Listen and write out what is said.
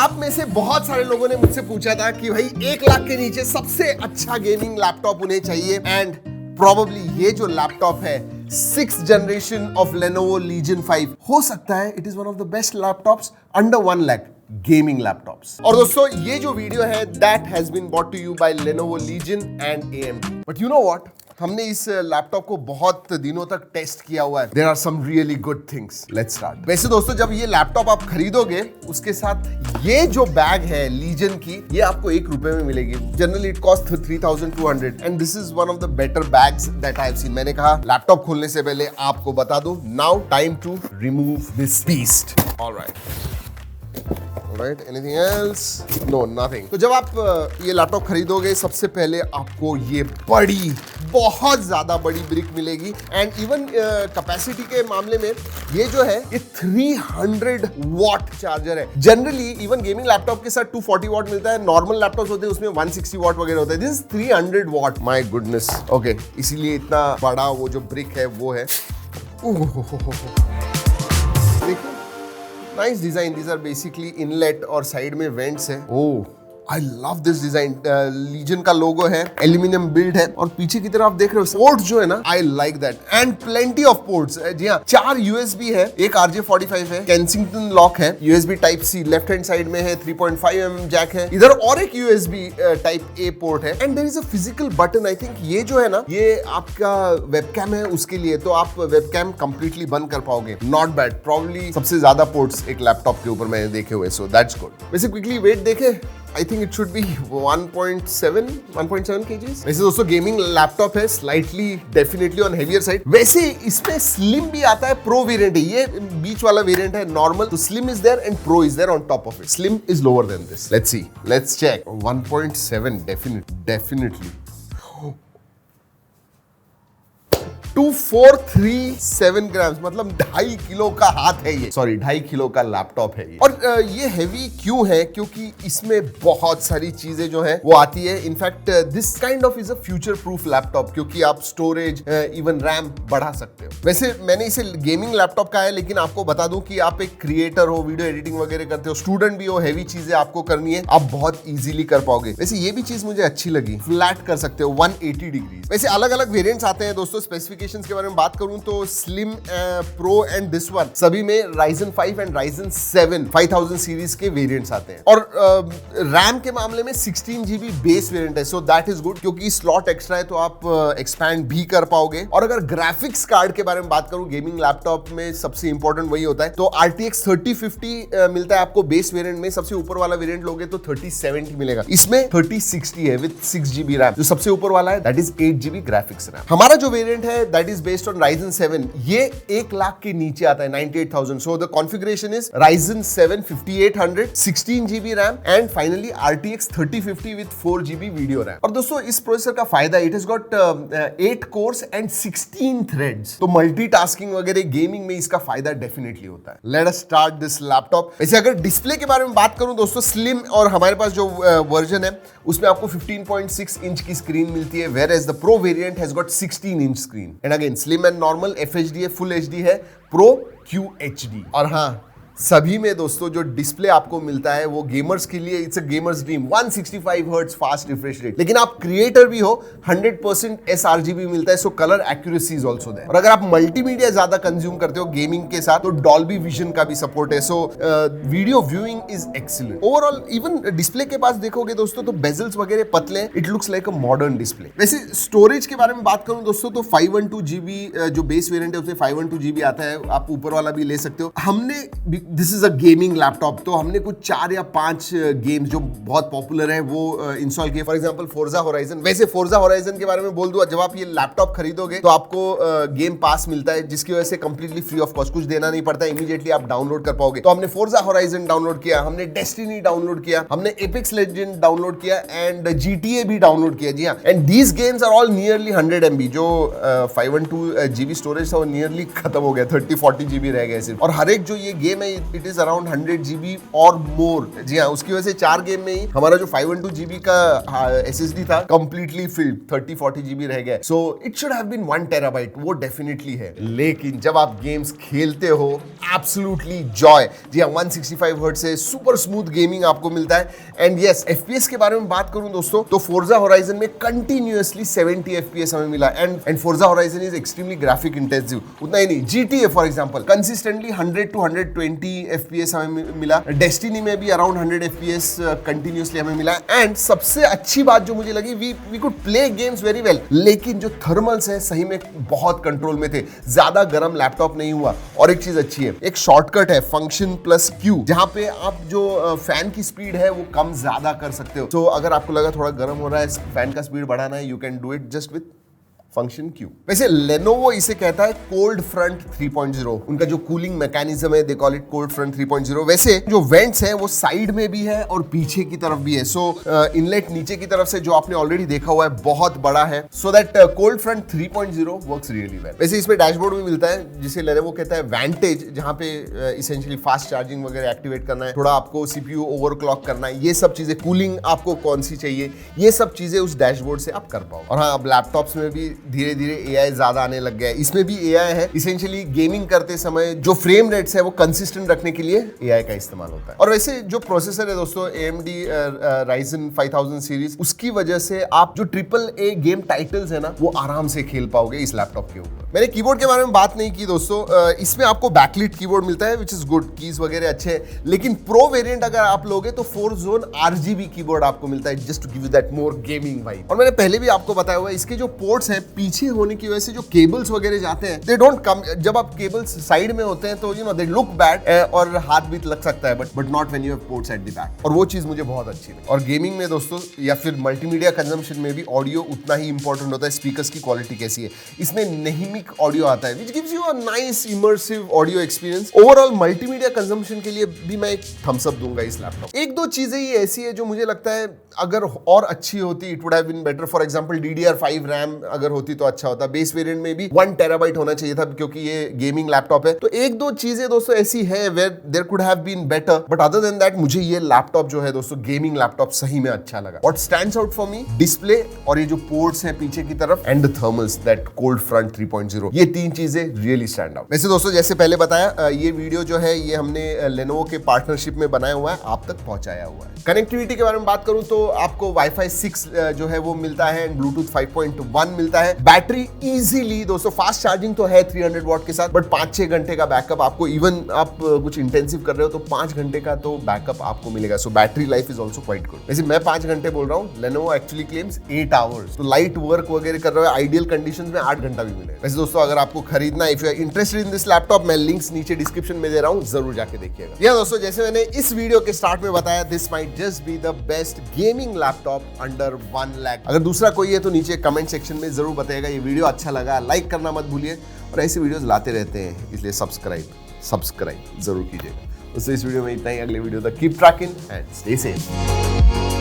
आप में से बहुत सारे लोगों ने मुझसे पूछा था कि भाई 1 लाख के नीचे सबसे अच्छा गेमिंग लैपटॉप उन्हें चाहिए, एंड प्रोबेबली ये जो लैपटॉप है 6th generation of Lenovo Legion 5 हो सकता है it is one of the best laptops under 1 lakh gaming laptops. और दोस्तों ये जो वीडियो है that has been bought to you by Lenovo Legion and AMD। But you know what, हमने इस लैपटॉप को बहुत दिनों तक टेस्ट किया हुआ है। There are some really good things. Let's start. वैसे दोस्तों जब ये लैपटॉप आप खरीदोगे उसके साथ ये जो बैग है लीजन की, ये आपको ₹1 में मिलेगी। Generally it cost 3200 and this is one of the better bags that I have seen. मैंने कहा लैपटॉप खोलने से पहले आपको बता दूं, now time to remove this beast. Alright, anything else? No, nothing. तो जब आप ये लैपटॉप खरीदोगे सबसे पहले आपको ये बहुत ज्यादा बड़ी ब्रिक मिलेगी, एंड इवन कैपेसिटी के मामले में ये जो है ये 300 वॉट चार्जर है। जनरली इवन गेमिंग लैपटॉप के साथ 240 वॉट मिलता है, नॉर्मल लैपटॉप होते हैं उसमें 160 वॉट वगैरह होता है। This is 300 what. My goodness. Okay, इसीलिए इतना बड़ा वो जो ब्रिक है वो है। देखो, nice design. These are basically inlet और साइड में वेंट्स है। Oh, I love this design. Legion का लोगो है, एल्यूमिनियम बिल्ड है, और पीछे की तरफ आप देख रहे हो पोर्ट्स जो है ना, I like that, and plenty of ports. जी हाँ, 4 USB है, एक RJ45 है, केंसिंगटन लॉक है, USB type C left hand side में है, 3.5mm जैक है, इधर और एक USB टाइप A पोर्ट है, and there is a physical button. I think ये जो है ना, ये आपका वेबकैम है उसके लिए, तो आप वेबकैम कंप्लीटली बंद कर पाओगे। Not bad. प्रॉब्ली सबसे ज्यादा पोर्ट्स एक लैपटॉप के ऊपर मैंने देखे हुए, सो दैट्स गुड। वैसे क्विकली वेट देखे, I think it should be 1.7 kgs। वैसे दोस्तों गेमिंग लैपटॉप है, slightly definitely on heavier side. वैसे इसमें स्लिम भी आता है, प्रो वेरिएंट है, ये बीच वाला वेरिएंट है नॉर्मल, तो slim is there and pro is there on top of it. Slim is lower than this. Let's see, let's check. 1.7 definitely 2437 gram, मतलब 2.5 किलो का हाथ है ये, सॉरी 2.5 किलो का लैपटॉप है ये। और ये हेवी क्यों है? क्योंकि इसमें बहुत सारी चीजें जो है वो आती है। In fact this kind of is a future proof laptop, क्योंकि आप स्टोरेज इवन रैम बढ़ा सकते हो। वैसे मैंने इसे गेमिंग लैपटॉप का है, लेकिन आपको बता दूं कि आप एक क्रिएटर हो, वीडियो एडिटिंग वगैरह करते हो, स्टूडेंट भी हो, हेवी चीजें आपको करनी है, आप बहुत इजीली कर पाओगे। वैसे ये भी चीज मुझे अच्छी लगी, फ्लैट कर सकते हो 180 डिग्री। वैसे अलग अलग वेरिएंट्स आते हैं दोस्तों। स्पेसिफिकेशंस के बारे में बात करूं तो slim, pro and this one, सभी में Ryzen 5 एंड Ryzen 7 5000 सीरीज के वेरिएंट्स आते हैं। और रैम के मामले में 16 GB बेस वेरिएंट है, सो दैट इज गुड, क्योंकि स्लॉट एक्स्ट्रा है तो आप एक्सपैंड भी कर पाओगे। और अगर ग्राफिक्स कार्ड के बारे में बात करूं, गेमिंग लैपटॉप में सबसे इंपॉर्टेंट वही होता है, तो RTX 3050 मिलता है आपको बेस वेरिएंट में। सबसे ऊपर वाला वेरिएंट लोगे तो 3070 मिलेगा। इसमें 3060 है विद 6 GB रैम। जो सबसे ऊपर वाला है that is 8 GB graphics RAM. हमारा जो वेरिएंट है that is based on Ryzen 7, ये 1 लाख के नीचे आता है, 98,000। So the configuration is Ryzen 7 5800, 16 GB RAM, and finally RTX 3050 with 4 GB video RAM. और दोस्तों इस प्रोसेसर का फायदा, it has got 8 course and 16 threads, तो मल्टीटास्किंग वगैरह गेमिंग में इसका फायदा डेफिनेटली होता है। Let us start this laptop. वैसे अगर डिस्प्ले के बारे में बात करूं दोस्तों, स्लिम और हमारे पास जो वर्जन है उसमें आपको 15.6 इंच की स्क्रीन मिलती है, whereas the pro variant has got 16 inch screen. And again slim and normal FHD है, फुल HD है, प्रो QHD। और हाँ, सभी में दोस्तों जो डिस्प्ले आपको मिलता है वो गेमर्स के लिए it's a gamer's dream, 165 hertz fast refresh rate. लेकिन आप क्रिएटर भी हो, 100% sRGB मिलता है, so colour accuracy is also there. और अगर आप मल्टीमीडिया ज्यादा कंज्यूम करते हो गेमिंग के साथ, तो डॉल्बी विजन का भी सपोर्ट है, so video viewing is excellent. Overall even display के पास देखोगे दोस्तों तो बेजल्स वगैरह पतले हैं, it looks like a modern display. वैसे स्टोरेज के बारे में बात करूं दोस्तों तो 512 GB जो बेस वेरिएंट है उसमें 512 GB आता है, आप ऊपर वाला भी ले सकते हो। हमने this is a gaming laptop, तो हमने कुछ 4 या 5 गेम्स जो बहुत पॉपुलर है वो इंस्टॉल किए। For example Forza horizon. वैसे फोर्जा होराइजन के बारे में बोल दूं, जब आप ये लैपटॉप खरीदोगे तो आपको गेम पास मिलता है, जिसकी वजह से कंप्लीटली फ्री ऑफ कॉस्ट, कुछ देना नहीं पड़ता, इमीडिएटली आप डाउनलोड कर पाओगे। तो हमने फोर्जा होराइजन डाउनलोड किया, हमने डेस्टिनी डाउनलोड किया, हमने एपेक्स लेजेंड डाउनलोड किया, एंड GTA भी डाउनलोड किया। जी हाँ, and these games are all nearly 100 MB। जो 512 GB स्टोरेज था वो नियरली खत्म हो गया, 30-40 GB रह गए सिर्फ। और हर एक जो ये गेम है इट इज अराउंड 100 GB और मोर। जी हाँ, उसकी वजह से 4 गेम में ही हमारा जो 512 GB का SSD था कंप्लीटली फिल्ड, 30-40 GB रह गया। So it should have been 1 TB, वो डेफिनेटली है। लेकिन जब आप गेम्स खेलते हो, एब्सोल्युटली जॉय। जी हाँ, 165 हर्ट्ज से सुपर स्मूथ गेमिंग आपको मिलता है। एंड यस, FPS के बारे में बात करूं दोस्तों, तो फोर्जा होराइजन में कंटिन्यूअसली 70 FPS हमें मिला। And Forza horizon is extremely graphic intensive. उतना ही नहीं, GTA for example consistently 100 to 120 FPS हमें मिला। डेस्टिनी में भी अराउंड 100 FPS कंटिन्यूअसली हमें मिला। एंड सबसे अच्छी बात जो मुझे लगी, we could play games very well, लेकिन जो थर्मल्स है सही में बहुत कंट्रोल में थे, ज्यादा गर्म लैपटॉप नहीं हुआ। और एक चीज अच्छी है, एक शॉर्टकट है फंक्शन प्लस क्यू, जहां पे आप जो फैन की स्पीड है वो कम ज्यादा कर सकते हो। तो अगर आपको लगा थोड़ा गर्म हो रहा है, फैन का स्पीड बढ़ाना है, you can do it just with function Q. वैसे लेनोवो इसे कहता है कोल्ड फ्रंट 3.0। उनका जो कूलिंग मैकेनिज्म है, they call it cold front 3.0। वैसे जो वेंट्स है वो साइड में भी है और पीछे की तरफ भी है। सो इनलेट नीचे की तरफ से जो आपने ऑलरेडी देखा हुआ है बहुत बड़ा है, so that cold front 3.0 works really well. वैसे इसमें डैशबोर्ड भी मिलता है जिसे लेनोवो कहता है वांटेज, जहां पे इसेंशियली फास्ट चार्जिंग वगैरह एक्टिवेट करना है, थोड़ा आपको CPU ओवरक्लॉक करना है, ये सब चीजें, कूलिंग आपको कौन सी चाहिए, ये सब चीजें उस डैशबोर्ड से आप कर पाओ। और हाँ, अब लैपटॉप्स में भी धीरे धीरे AI ज्यादा आने लग गया है। इसमें भी AI है। इसेंशियली गेमिंग करते समय जो फ्रेम रेट्स है वो कंसिस्टेंट रखने के लिए AI का इस्तेमाल होता है। और वैसे जो प्रोसेसर है दोस्तों, AMD Ryzen 5000 सीरीज, उसकी वजह से आप जो AAA गेम टाइटल्स है ना, वो आराम से खेल पाओगे इस लैपटॉप के ऊपर। मैंने कीबोर्ड के बारे में बात नहीं की दोस्तों, इसमें आपको बैकलिट कीबोर्ड मिलता है, विच इज गुड, कीज वगैरह अच्छे हैं। लेकिन प्रो वेरिएंट अगर आप लोगे तो 4 जोन RGB कीबोर्ड आपको मिलता है, just to give you that more gaming vibe. और मैंने पहले भी आपको बताया हुआ है, इसके जो पोर्ट्स हैं पीछे होने की वजह से जो केबल्स वगैरह जाते हैं, दे डोंट कम। जब आप केबल्स साइड में होते हैं तो you know they look bad और हाथ भी लग सकता है, but not when you have ports at the back. और वो चीज मुझे बहुत अच्छी लगी। और गेमिंग में दोस्तों या फिर मल्टीमीडिया कंजम्पशन में भी ऑडियो उतना ही इंपॉर्टेंट होता है। स्पीकर्स की क्वालिटी कैसी है, इसमें नेमिक ऑडियो आता है, which gives you a nice immersive audio experience. Overall multimedia consumption के लिए भी मैं एक थम्स अप दूंगा इस लैपटॉप। एक दो चीजें ही ऐसी है जो मुझे लगता है अगर और अच्छी होती, it would have been better. For example DDR5 RAM अगर होती तो अच्छा होता। बेस वेरिएंट में भी 1 TB होना चाहिए था, क्योंकि ये गेमिंग लैपटॉप है। तो एक दो चीजें दोस्तों ऐसी है where there could have been better, but other than that मुझे ये लैपटॉप जो है दोस्तों, गेमिंग लैपटॉप सही में अच्छा लगा। What stands out for me, display और ये जो पोर्ट्स है पीछे की तरफ, and the thermals, that cold front 3.0, ये तीन चीजें रियली स्टैंड आउट। वैसे दोस्तों जैसे पहले बताया, ये वीडियो जो है ये हमने लेनोवो के पार्टनरशिप में बनाया हुआ है, आप तक पहुंचाया हुआ है। कनेक्टिविटी के बारे में बात करूं तो आपको Wi-Fi 6 जो है वो मिलता है, एंड Bluetooth 5.1 मिलता है। बैटरी इजीली दोस्तों, फास्ट चार्जिंग तो है 300 वॉट के साथ, बट 5-6 घंटे का बैकअप आपको, इवन आप कुछ इंटेंसिव कर रहे हो तो 5 घंटे का तो बैकअप आपको मिलेगा। सो battery life is also quite good. वैसे मैं 5 घंटे बोल रहा हूँ, लेनोवो एक्चुअली क्लेम्स 8 आवर्स। तो लाइट वर्क वगैरह कर रहे हो, आइडियल कंडीशंस में 8 घंटा भी मिलेगा। वैसे दोस्तों अगर आपको खरीदना, if you are interested in this laptop, मैं लिंक्स नीचे डिस्क्रिप्शन में दे रहा हूँ, जरूर जाके देखिएगा। या दोस्तों जैसे मैंने इस वीडियो के स्टार्ट में बताया, this might just be the best gaming laptop under 1 lakh. अगर दूसरा कोई है तो नीचे कमेंट सेक्शन में जरूर बताइएगा। ये वीडियो अच्छा लगा, लाइक करना मत भूलिए, और ऐसे वीडियोस लाते रहते हैं, इसलिए सब्सक्राइब जरूर कीजिएगा। दोस्तों इस वीडियो में इतना ही। अगले वीडियो तक keep trekking and stay safe.